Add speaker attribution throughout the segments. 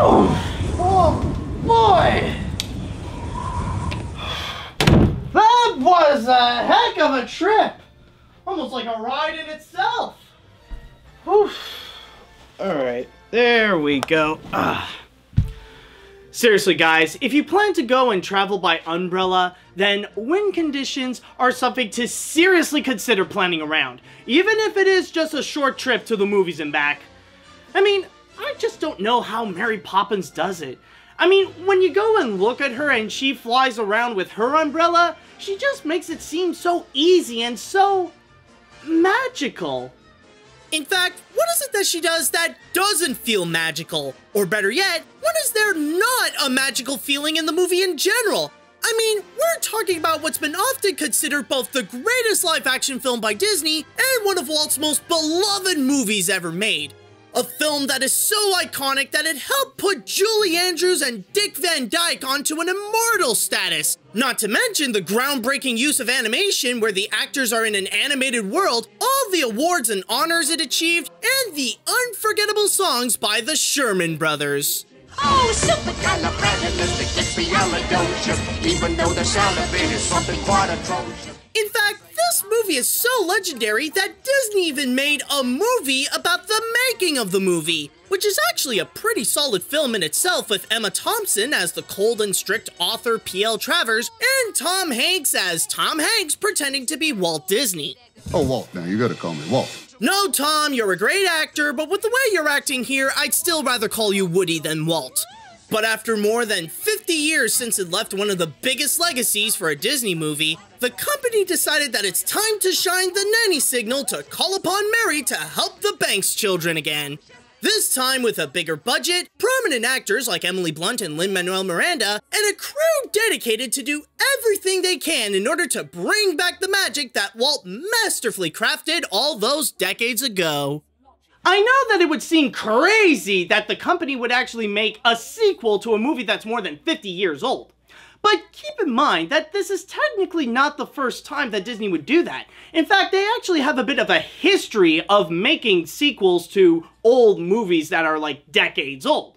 Speaker 1: Oh boy! That was a heck of a trip! Almost like a ride in itself! Whew. Alright, there we go. Seriously guys, if you plan to go and travel by umbrella, then wind conditions are something to seriously consider planning around, even if it is just a short trip to the movies and back. I mean, I just don't know how Mary Poppins does it. I mean, when you go and look at her and she flies around with her umbrella, she just makes it seem so easy and so magical.
Speaker 2: In fact, what is it that she does that doesn't feel magical? Or better yet, what is there not a magical feeling in the movie in general? I mean, we're talking about what's been often considered both the greatest live-action film by Disney and one of Walt's most beloved movies ever made. A film that is so iconic that it helped put Julie Andrews and Dick Van Dyke onto an immortal status. Not to mention the groundbreaking use of animation where the actors are in an animated world, all the awards and honors it achieved, and the unforgettable songs by the Sherman Brothers.
Speaker 3: Oh, supercalifragilisticexpialidocious, even though the sound of it is something quite atrocious.
Speaker 2: In fact, this movie is so legendary that Disney even made a movie about the making of the movie, which is actually a pretty solid film in itself with Emma Thompson as the cold and strict author P.L. Travers and Tom Hanks as Tom Hanks pretending to be Walt Disney.
Speaker 4: Oh, Walt, now you gotta call me Walt.
Speaker 2: No, Tom, you're a great actor, but with the way you're acting here, I'd still rather call you Woody than Walt. But after more than 50 years since it left one of the biggest legacies for a Disney movie, the company decided that it's time to shine the nanny signal to call upon Mary to help the Banks children again. This time with a bigger budget, prominent actors like Emily Blunt and Lin-Manuel Miranda, and a crew dedicated to do everything they can in order to bring back the magic that Walt masterfully crafted all those decades ago.
Speaker 1: I know that it would seem crazy that the company would actually make a sequel to a movie that's more than 50 years old. But keep in mind that this is technically not the first time that Disney would do that. In fact, they actually have a bit of a history of making sequels to old movies that are like decades old.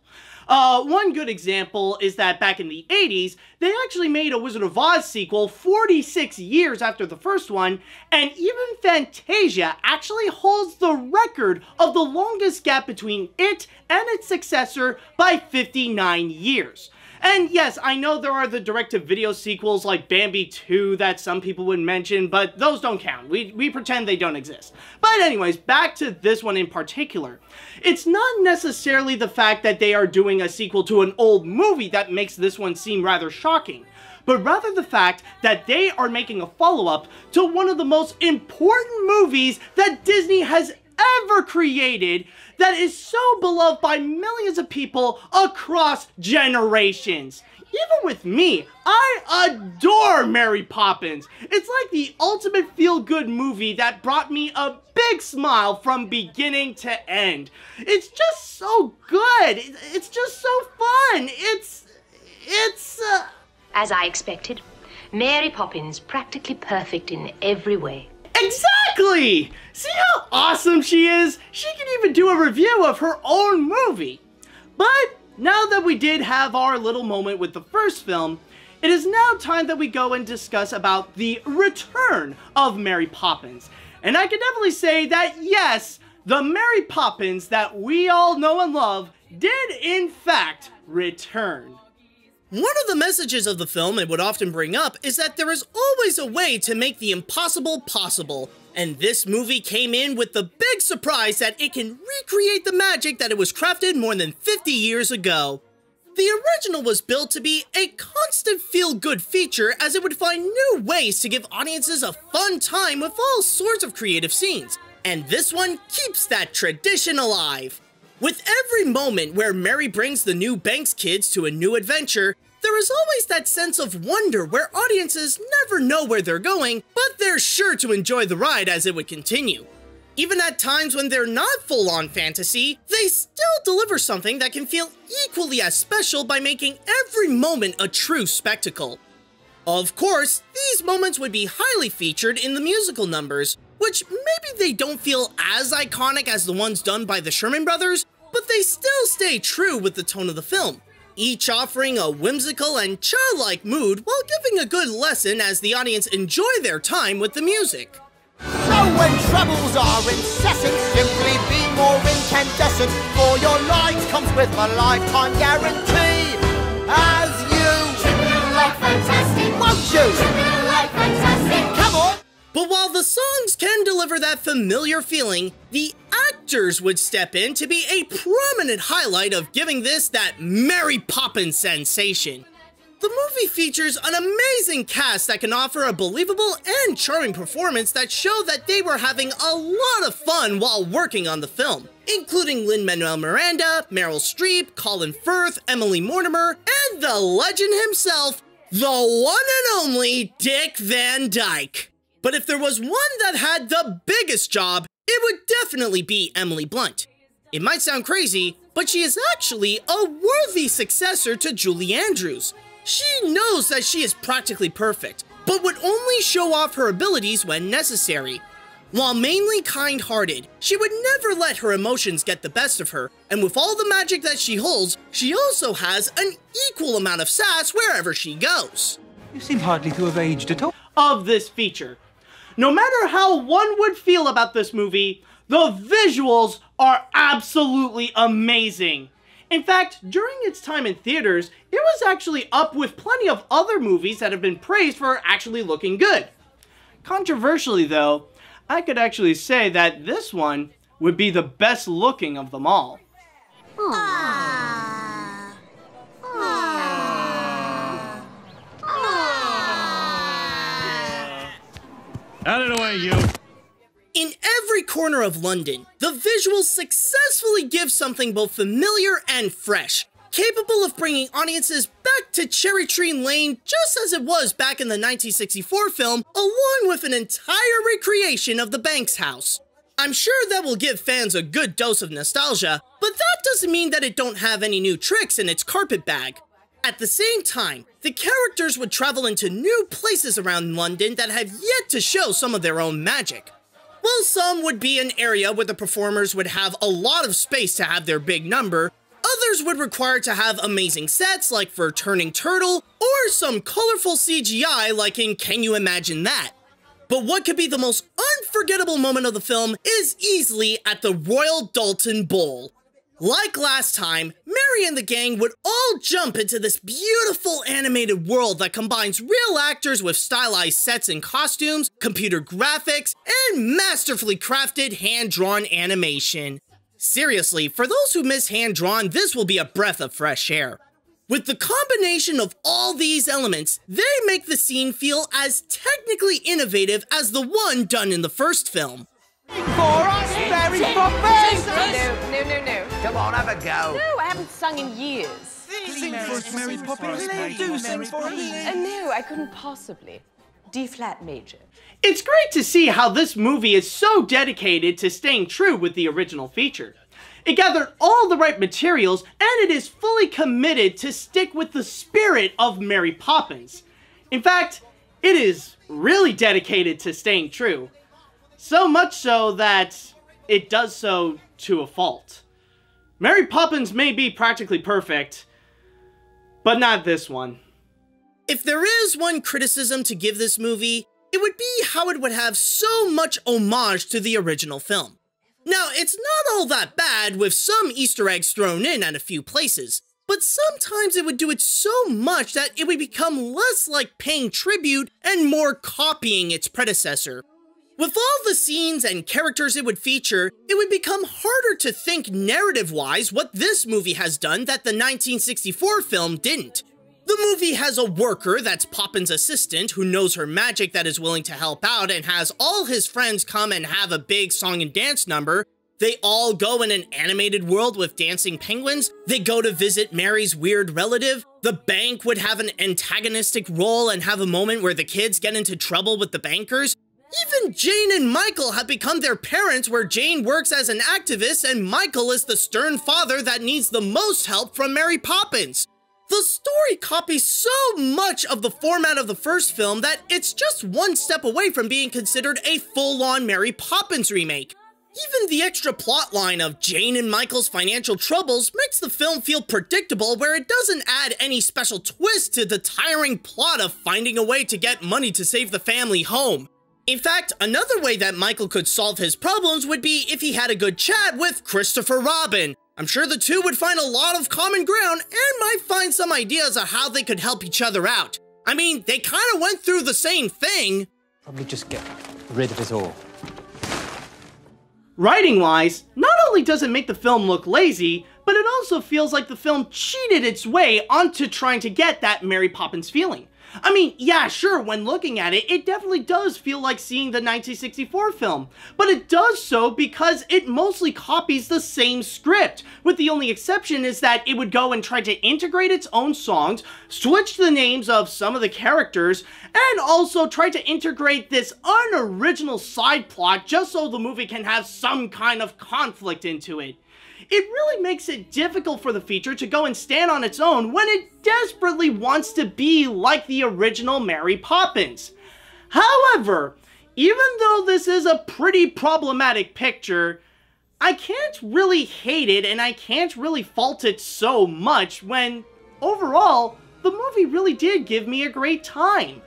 Speaker 1: One good example is that back in the 80s, they actually made a Wizard of Oz sequel 46 years after the first one, and even Fantasia actually holds the record of the longest gap between it and its successor by 59 years. And yes, I know there are the direct-to-video sequels like Bambi 2 that some people would mention, but those don't count. We pretend they don't exist. But anyways, back to this one in particular. It's not necessarily the fact that they are doing a sequel to an old movie that makes this one seem rather shocking, but rather the fact that they are making a follow-up to one of the most important movies that Disney has ever created that is so beloved by millions of people across generations. Even with me, I adore Mary Poppins. It's like the ultimate feel-good movie that brought me a big smile from beginning to end. It's just so good. It's just so fun. It's
Speaker 5: As I expected, Mary Poppins practically perfect in every way.
Speaker 1: Exactly! See how awesome she is? She can even do a review of her own movie. But now that we did have our little moment with the first film, it is now time that we go and discuss about the return of Mary Poppins. And I can definitely say that yes, the Mary Poppins that we all know and love did in fact return.
Speaker 2: One of the messages of the film it would often bring up is that there is always a way to make the impossible possible, and this movie came in with the big surprise that it can recreate the magic that it was crafted more than 50 years ago. The original was built to be a constant feel-good feature as it would find new ways to give audiences a fun time with all sorts of creative scenes, and this one keeps that tradition alive. With every moment where Mary brings the new Banks kids to a new adventure, there is always that sense of wonder where audiences never know where they're going, but they're sure to enjoy the ride as it would continue. Even at times when they're not full-on fantasy, they still deliver something that can feel equally as special by making every moment a true spectacle. Of course, these moments would be highly featured in the musical numbers, which maybe they don't feel as iconic as the ones done by the Sherman Brothers, but but they still stay true with the tone of the film, each offering a whimsical and childlike mood while giving a good lesson as the audience enjoy their time with the music.
Speaker 6: So when troubles are incessant, simply be more incandescent, for your light comes with a lifetime guarantee. As you
Speaker 3: Trip a little like fantastic.
Speaker 6: won't you?
Speaker 3: Trip a little like fantastic.
Speaker 6: Come on!
Speaker 2: But while the songs can deliver that familiar feeling, the actors would step in to be a prominent highlight of giving this that Mary Poppins sensation. The movie features an amazing cast that can offer a believable and charming performance that show that they were having a lot of fun while working on the film, including Lin-Manuel Miranda, Meryl Streep, Colin Firth, Emily Mortimer, and the legend himself, the one and only Dick Van Dyke. But if there was one that had the biggest job, it would definitely be Emily Blunt. It might sound crazy, but she is actually a worthy successor to Julie Andrews. She knows that she is practically perfect, but would only show off her abilities when necessary. While mainly kind-hearted, she would never let her emotions get the best of her, and with all the magic that she holds, she also has an equal amount of sass wherever she goes.
Speaker 7: You seem hardly to have aged at all.
Speaker 1: Of this feature. No matter how one would feel about this movie, the visuals are absolutely amazing. In fact, during its time in theaters, it was actually up with plenty of other movies that have been praised for actually looking good. Controversially though, I could actually say that this one would be the best looking of them all.
Speaker 8: Out of the way, you!
Speaker 2: In every corner of London, the visuals successfully give something both familiar and fresh, capable of bringing audiences back to Cherry Tree Lane just as it was back in the 1964 film, along with an entire recreation of the Banks house. I'm sure that will give fans a good dose of nostalgia, but that doesn't mean that it don't have any new tricks in its carpet bag. At the same time, the characters would travel into new places around London that have yet to show some of their own magic. While some would be an area where the performers would have a lot of space to have their big number, others would require to have amazing sets like for Turning Turtle, or some colorful CGI like in Can You Imagine That? But what could be the most unforgettable moment of the film is easily at the Royal Dalton Bowl. Like last time, Mary and the gang would all jump into this beautiful animated world that combines real actors with stylized sets and costumes, computer graphics, and masterfully crafted hand-drawn animation. Seriously, for those who miss hand-drawn, this will be a breath of fresh air. With the combination of all these elements, they make the scene feel as technically innovative as the one done in the first film.
Speaker 6: For us, Mary Poppins!
Speaker 9: No.
Speaker 6: Come on, have a go.
Speaker 9: No, I haven't sung in years.
Speaker 7: Sing for us, Mary Poppins. Do sing for us.
Speaker 9: No, I couldn't possibly. D flat major.
Speaker 1: It's great to see how this movie is so dedicated to staying true with the original feature. It gathered all the right materials, and it is fully committed to stick with the spirit of Mary Poppins. In fact, it is really dedicated to staying true. So much so that it does so to a fault. Mary Poppins may be practically perfect, but not this one.
Speaker 2: If there is one criticism to give this movie, it would be how it would have so much homage to the original film. Now, it's not all that bad with some Easter eggs thrown in at a few places, but sometimes it would do it so much that it would become less like paying tribute and more copying its predecessor. With all the scenes and characters it would feature, it would become harder to think narrative-wise what this movie has done that the 1964 film didn't. The movie has a worker that's Poppins' assistant who knows her magic that is willing to help out and has all his friends come and have a big song and dance number. They all go in an animated world with dancing penguins. They go to visit Mary's weird relative. The bank would have an antagonistic role and have a moment where the kids get into trouble with the bankers. Even Jane and Michael have become their parents, where Jane works as an activist and Michael is the stern father that needs the most help from Mary Poppins. The story copies so much of the format of the first film that it's just one step away from being considered a full-on Mary Poppins remake. Even the extra plot line of Jane and Michael's financial troubles makes the film feel predictable, where it doesn't add any special twist to the tiring plot of finding a way to get money to save the family home. In fact, another way that Michael could solve his problems would be if he had a good chat with Christopher Robin. I'm sure the two would find a lot of common ground and might find some ideas of how they could help each other out. I mean, they kind of went through the same thing.
Speaker 10: Probably just get rid of it all.
Speaker 1: Writing-wise, not only does it make the film look lazy, but it also feels like the film cheated its way onto trying to get that Mary Poppins feeling. I mean, yeah, sure, when looking at it, it definitely does feel like seeing the 1964 film, but it does so because it mostly copies the same script, with the only exception is that it would go and try to integrate its own songs, switch the names of some of the characters, and also try to integrate this unoriginal side plot just so the movie can have some kind of conflict into it. It really makes it difficult for the feature to go and stand on its own when it desperately wants to be like the original Mary Poppins. However, even though this is a pretty problematic picture, I can't really hate it and I can't really fault it so much when, overall, the movie really did give me a great time.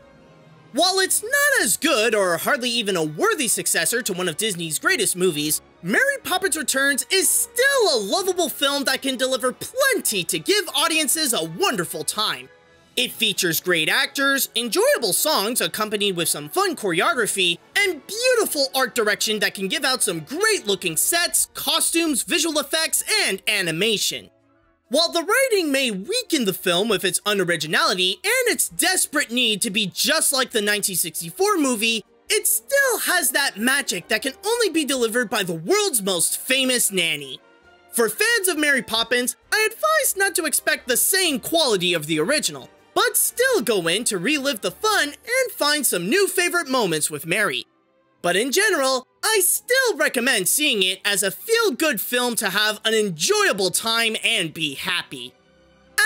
Speaker 2: While it's not as good or hardly even a worthy successor to one of Disney's greatest movies, Mary Poppins Returns is still a lovable film that can deliver plenty to give audiences a wonderful time. It features great actors, enjoyable songs accompanied with some fun choreography, and beautiful art direction that can give out some great looking sets, costumes, visual effects, and animation. While the writing may weaken the film with its unoriginality and its desperate need to be just like the 1964 movie, it still has that magic that can only be delivered by the world's most famous nanny. For fans of Mary Poppins, I advise not to expect the same quality of the original, but still go in to relive the fun and find some new favorite moments with Mary. But in general, I still recommend seeing it as a feel-good film to have an enjoyable time and be happy.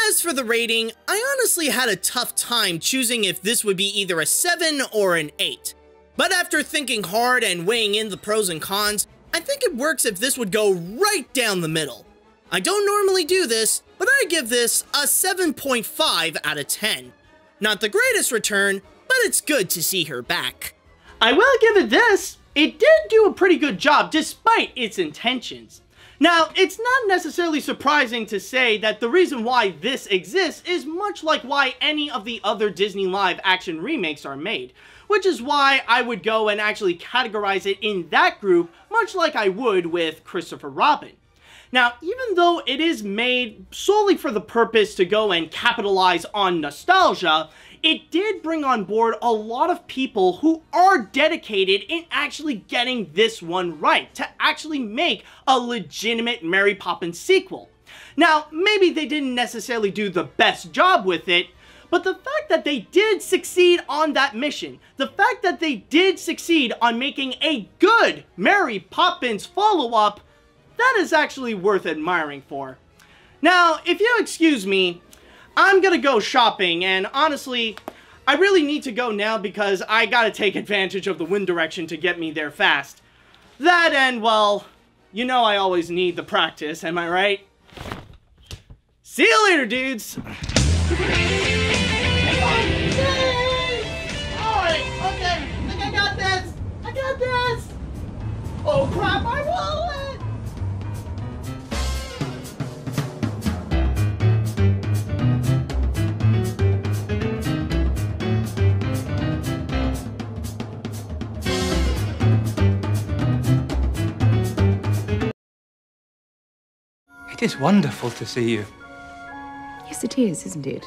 Speaker 2: As for the rating, I honestly had a tough time choosing if this would be either a 7 or an 8. But after thinking hard and weighing in the pros and cons, I think it works if this would go right down the middle. I don't normally do this, but I give this a 7.5 out of 10. Not the greatest return, but it's good to see her back.
Speaker 1: I will give it this. It did do a pretty good job despite its intentions. Now, it's not necessarily surprising to say that the reason why this exists is much like why any of the other Disney live-action remakes are made, which is why I would go and actually categorize it in that group, much like I would with Christopher Robin. Now, even though it is made solely for the purpose to go and capitalize on nostalgia, it did bring on board a lot of people who are dedicated in actually getting this one right, to actually make a legitimate Mary Poppins sequel. Now, maybe they didn't necessarily do the best job with it, but the fact that they did succeed on that mission, the fact that they did succeed on making a good Mary Poppins follow-up, that is actually worth admiring for. Now, if you'll excuse me, I'm gonna go shopping, and honestly, I really need to go now because I gotta take advantage of the wind direction to get me there fast. That and, well, you know I always need the practice, am I right? See you later, dudes! Alright, okay, I think I got this! I got this! Oh crap, my wallet!
Speaker 10: It is wonderful to see you.
Speaker 9: Yes, it is, isn't it?